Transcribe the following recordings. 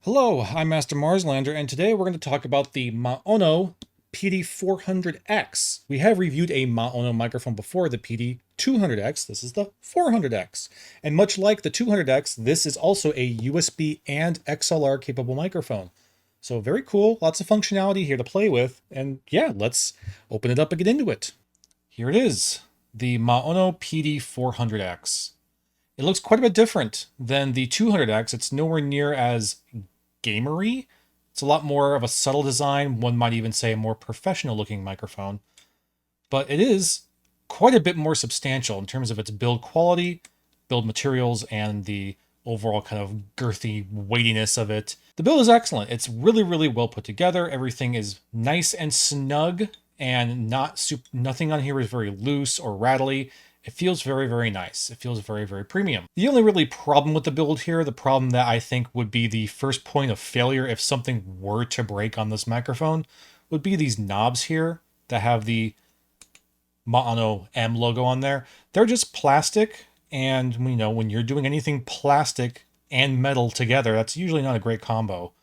Hello, I'm Master Marslander, and today we're going to talk about the Maono PD400X. We have reviewed a Maono microphone before, the PD200X. This is the 400X. And much like the 200X, this is also a USB and XLR capable microphone. So very cool, lots of functionality here to play with. And yeah, let's open it up and get into it. Here it is, the Maono PD400X. It looks quite a bit different than the 200X. It's nowhere near as gamery. It's a lot more of a subtle design. One might even say a more professional looking microphone. But it is quite a bit more substantial in terms of its build quality, build materials, and the overall kind of girthy weightiness of it. The build is excellent. It's really, really well put together. Everything is nice and snug, and nothing on here is very loose or rattly. It feels very, very nice. It feels very, very premium. The only really problem with the build here, the problem that I think would be the first point of failure if something were to break on this microphone, would be these knobs here that have the Maono M logo on there. They're just plastic, and you know, when you're doing anything plastic and metal together, that's usually not a great combo.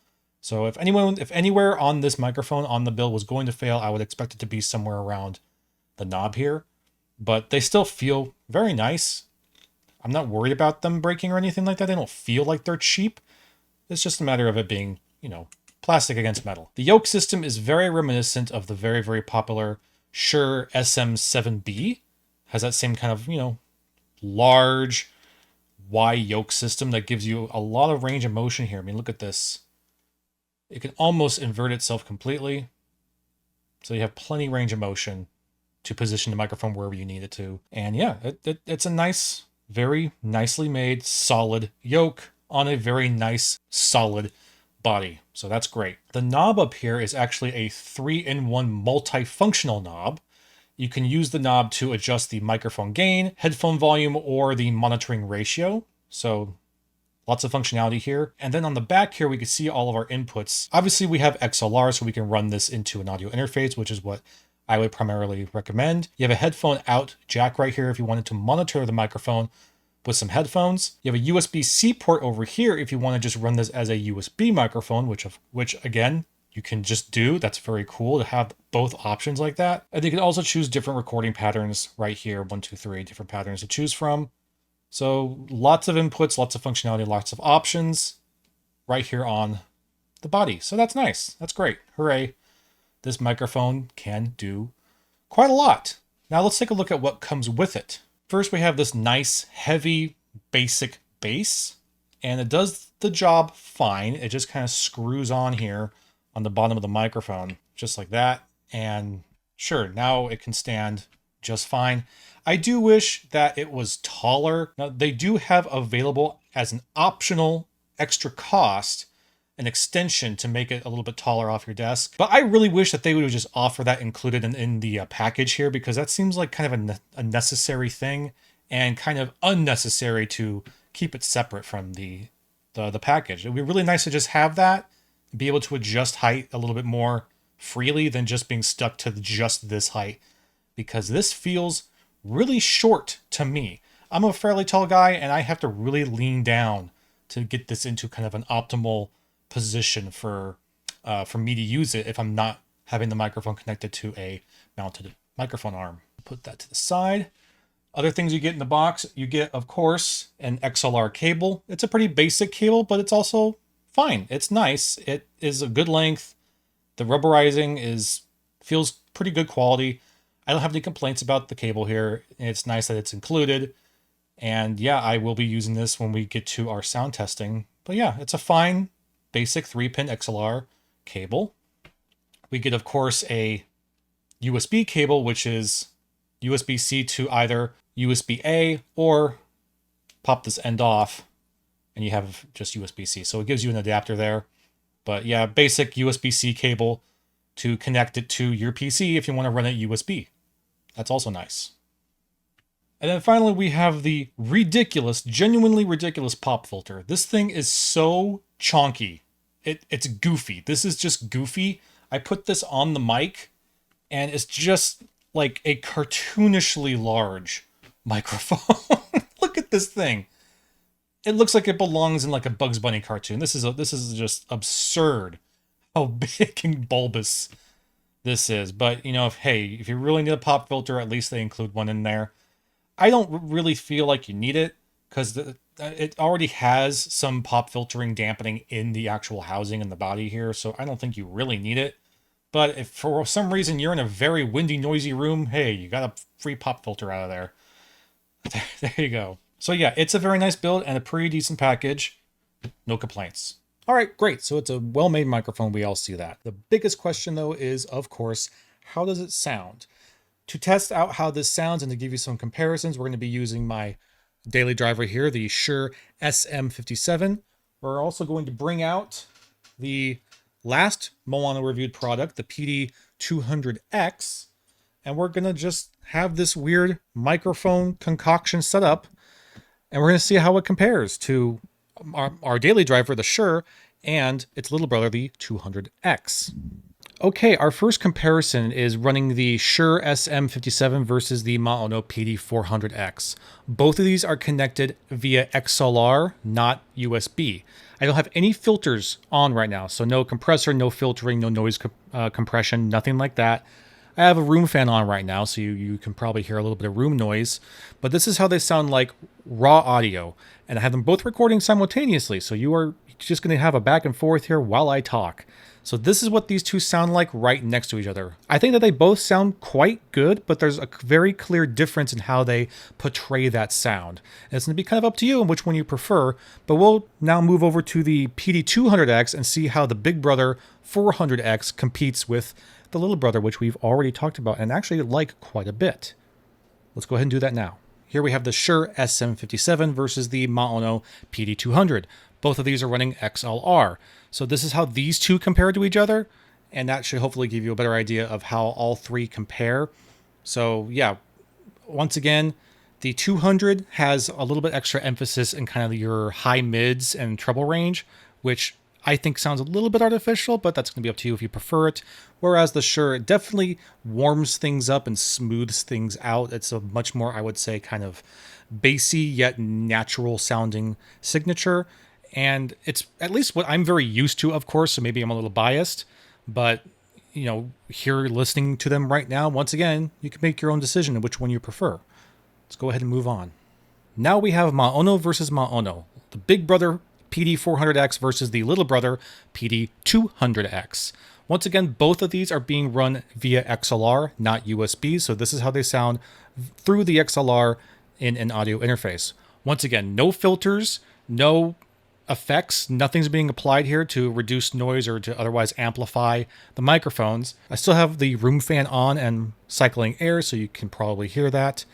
So if anywhere on this microphone on the build was going to fail, I would expect it to be somewhere around the knob here. But they still feel very nice. I'm not worried about them breaking or anything like that. They don't feel like they're cheap. It's just a matter of it being, you know, plastic against metal. The yoke system is very reminiscent of the very, very popular Shure SM57B. Has that same kind of, you know, large Y yoke system that gives you a lot of range of motion here. I mean, look at this. It can almost invert itself completely. So you have plenty range of motion to position the microphone wherever you need it to. And yeah, it's a nice, very nicely made, solid yoke on a very nice, solid body. So that's great. The knob up here is actually a 3-in-1 multifunctional knob. You can use the knob to adjust the microphone gain, headphone volume, or the monitoring ratio. So lots of functionality here. And then on the back here, we can see all of our inputs. Obviously, we have XLR, so we can run this into an audio interface, which is what I would primarily recommend. You have a headphone out jack right here if you wanted to monitor the microphone with some headphones. You have a USB-C port over here if you want to just run this as a USB microphone, which again, you can just do. That's very cool to have both options like that. And you can also choose different recording patterns right here. 1, 2, 3 different patterns to choose from. So lots of inputs, lots of functionality, lots of options right here on the body. So that's nice. That's great. Hooray. This microphone can do quite a lot. Now let's take a look at what comes with it. First, we have this nice, heavy, basic bass, and it does the job fine. It just kind of screws on here on the bottom of the microphone, just like that. And sure, now it can stand just fine. I do wish that it was taller. Now, they do have available as an optional extra cost an extension to make it a little bit taller off your desk. But I really wish that they would just offer that included in the package here, because that seems like kind of a necessary thing and kind of unnecessary to keep it separate from the package. It would be really nice to just have that, be able to adjust height a little bit more freely than just being stuck to just this height, because this feels really short to me. I'm a fairly tall guy and I have to really lean down to get this into kind of an optimal position for me to use it if I'm not having the microphone connected to a mounted microphone arm. Put that to the side. Other things you get in the box, you get, of course, an XLR cable. It's a pretty basic cable, but it's also fine. It's nice. It is a good length. The rubberizing feels pretty good quality. I don't have any complaints about the cable here. It's nice that it's included. And yeah, I will be using this when we get to our sound testing. But yeah, it's a fine basic 3-pin XLR cable. We get, of course, a USB cable, which is USB-C to either USB-A, or pop this end off and you have just USB-C. So it gives you an adapter there. But yeah, basic USB-C cable to connect it to your PC if you want to run it USB. That's also nice. And then finally, we have the ridiculous, genuinely ridiculous pop filter. This thing is so chonky. It's goofy. This is just goofy. I put this on the mic and it's just like a cartoonishly large microphone. Look at this thing. It looks like it belongs in like a Bugs Bunny cartoon. This is just absurd how big and bulbous this is. But, you know, if you really need a pop filter, at least they include one in there. I don't really feel like you need it because it already has some pop filtering dampening in the actual housing and the body here, so I don't think you really need it. But if for some reason you're in a very windy, noisy room, hey, you got a free pop filter out of there. There you go. So yeah, it's a very nice build and a pretty decent package. No complaints. All right, great. So it's a well-made microphone. We all see that. The biggest question though is, of course, how does it sound? To test out how this sounds and to give you some comparisons, we're going to be using my daily driver here, the Shure SM57. We're also going to bring out the last Maono reviewed product, the PD400X, and we're going to just have this weird microphone concoction set up, and we're going to see how it compares to our daily driver, the Shure, and its little brother, the 200X. Okay, our first comparison is running the Shure SM57 versus the Maono PD400X. Both of these are connected via XLR, not USB. I don't have any filters on right now, so no compressor, no filtering, no noise compression, nothing like that. I have a room fan on right now, so you can probably hear a little bit of room noise, but this is how they sound like raw audio, and I have them both recording simultaneously, so you are just going to have a back and forth here while I talk. So this is what these two sound like right next to each other. I think that they both sound quite good, but there's a very clear difference in how they portray that sound. And it's going to be kind of up to you on which one you prefer, but we'll now move over to the PD200X and see how the big brother 400X competes with the little brother, which we've already talked about and actually like quite a bit. Let's go ahead and do that now. Here we have the Shure SM57 versus the Maono PD200. Both of these are running XLR. So this is how these two compare to each other, and that should hopefully give you a better idea of how all three compare. So yeah, once again, the 200 has a little bit extra emphasis in kind of your high mids and treble range, which I think sounds a little bit artificial, but that's going to be up to you if you prefer it. Whereas the Shure definitely warms things up and smooths things out. It's a much more, I would say, kind of bassy yet natural sounding signature. And it's at least what I'm very used to, of course, so maybe I'm a little biased. But, you know, here listening to them right now, once again, you can make your own decision of which one you prefer. Let's go ahead and move on. Now we have Maono versus Maono. The big brother PD400X versus the little brother PD200X. Once again, both of these are being run via XLR, not USB, so this is how they sound through the XLR in an audio interface. Once again, no filters, no effects, nothing's being applied here to reduce noise or to otherwise amplify the microphones. I still have the room fan on and cycling air, so you can probably hear that.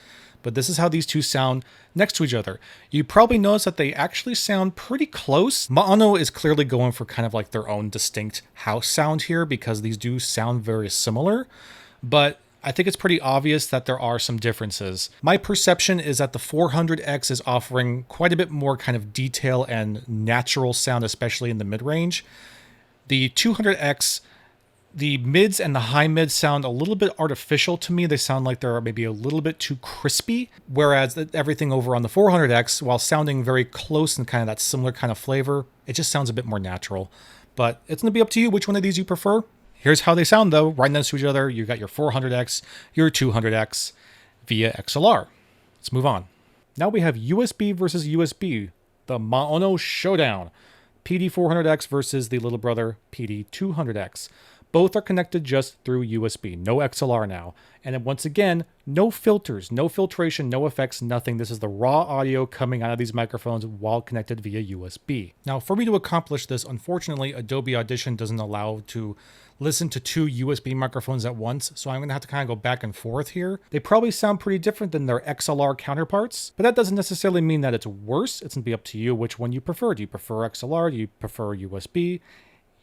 But this is how these two sound next to each other. You probably notice that they actually sound pretty close. Maono is clearly going for kind of like their own distinct house sound here because these do sound very similar, but I think it's pretty obvious that there are some differences. My perception is that the 400X is offering quite a bit more kind of detail and natural sound, especially in the mid-range. The 200X, the mids and the high mids sound a little bit artificial to me. They sound like they're maybe a little bit too crispy, whereas everything over on the 400X, while sounding very close and kind of that similar kind of flavor, it just sounds a bit more natural. But it's going to be up to you which one of these you prefer. Here's how they sound though, right next to each other. You got your 400X, your 200X via XLR. Let's move on. Now we have USB versus USB, the Maono Showdown. PD400X versus the little brother PD200X. Both are connected just through USB, no XLR now. And then once again, no filters, no filtration, no effects, nothing. This is the raw audio coming out of these microphones while connected via USB. Now, for me to accomplish this, unfortunately, Adobe Audition doesn't allow to listen to two USB microphones at once, so I'm going to have to kind of go back and forth here. They probably sound pretty different than their XLR counterparts, but that doesn't necessarily mean that it's worse. It's going to be up to you which one you prefer. Do you prefer XLR? Do you prefer USB?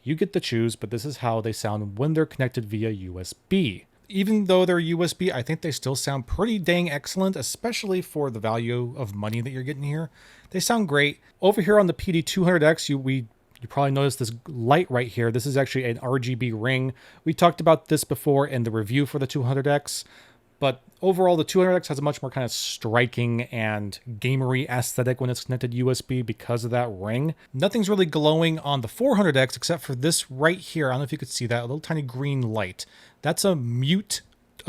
You get to choose, but this is how they sound when they're connected via USB. Even though they're USB, I think they still sound pretty dang excellent, especially for the value of money that you're getting here. They sound great. Over here on the PD200X, you probably noticed this light right here. This is actually an RGB ring. We talked about this before in the review for the 200X, But overall, the 200X has a much more kind of striking and gamery aesthetic when it's connected USB because of that ring. Nothing's really glowing on the 400X except for this right here. I don't know if you could see that, a little tiny green light. That's a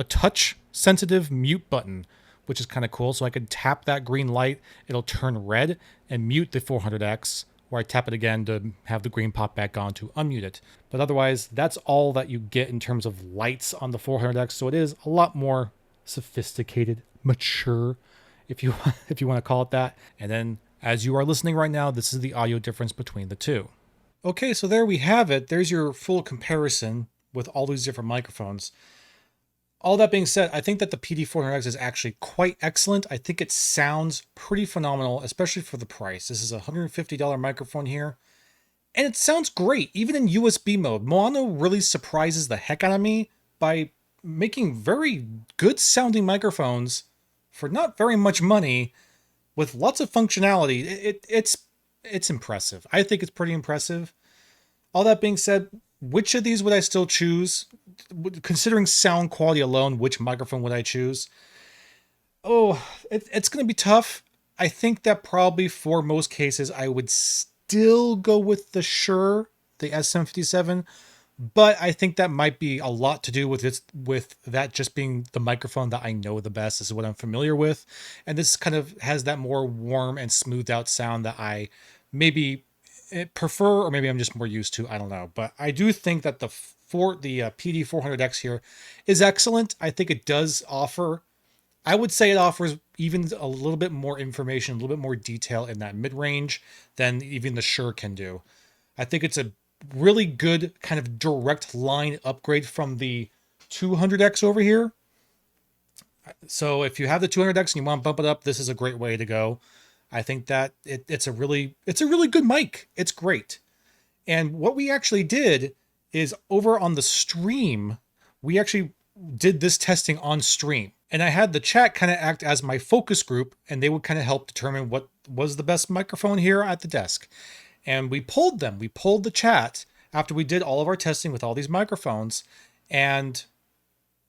touch sensitive mute button, which is kind of cool. So I could tap that green light, it'll turn red and mute the 400X, or I tap it again to have the green pop back on to unmute it. But otherwise, that's all that you get in terms of lights on the 400X. So it is a lot more sophisticated, mature, if you want to call it that. And then as you are listening right now, this is the audio difference between the two. Okay, so there we have it. There's your full comparison with all these different microphones. All that being said, I think that the PD400X is actually quite excellent. I think it sounds pretty phenomenal, especially for the price. This is a $150 microphone here, and it sounds great, even in USB mode. Maono really surprises the heck out of me by making very good sounding microphones for not very much money with lots of functionality. It's impressive. I think it's pretty impressive. All that being said, which of these would I still choose? Considering sound quality alone, which microphone would I choose? Oh, it's going to be tough. I think that probably for most cases, I would still go with the Shure, the SM57. But I think that might be a lot to do with that just being the microphone that I know the best. This is what I'm familiar with. And this kind of has that more warm and smoothed out sound that I maybe prefer, or maybe I'm just more used to. I don't know. But I do think that the PD400X here is excellent. I think it does offer, I would say it offers even a little bit more information, a little bit more detail in that mid-range than even the Shure can do. I think it's a really good kind of direct line upgrade from the 200X over here. So if you have the 200X and you want to bump it up, this is a great way to go. I think that it's a really good mic. It's great. And what we actually did is over on the stream, we actually did this testing on stream. And I had the chat kind of act as my focus group, and they would kind of help determine what was the best microphone here at the desk. And we polled them. We polled the chat after we did all of our testing with all these microphones and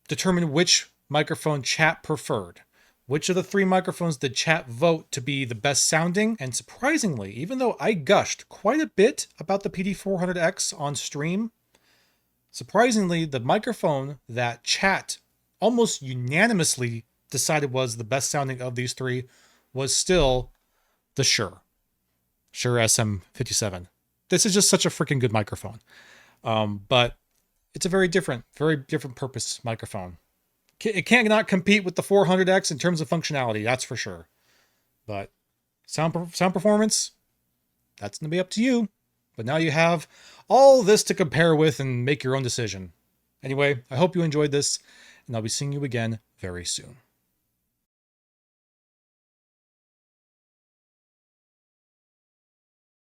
determined which microphone chat preferred. Which of the 3 microphones did chat vote to be the best sounding? And surprisingly, even though I gushed quite a bit about the PD400X on stream, surprisingly, the microphone that chat almost unanimously decided was the best sounding of these 3 was still the Shure SM57. This is just such a freaking good microphone. But it's a very different purpose microphone. It can't not compete with the 400X in terms of functionality, that's for sure. But sound performance, that's going to be up to you. But now you have all this to compare with and make your own decision. Anyway, I hope you enjoyed this, and I'll be seeing you again very soon.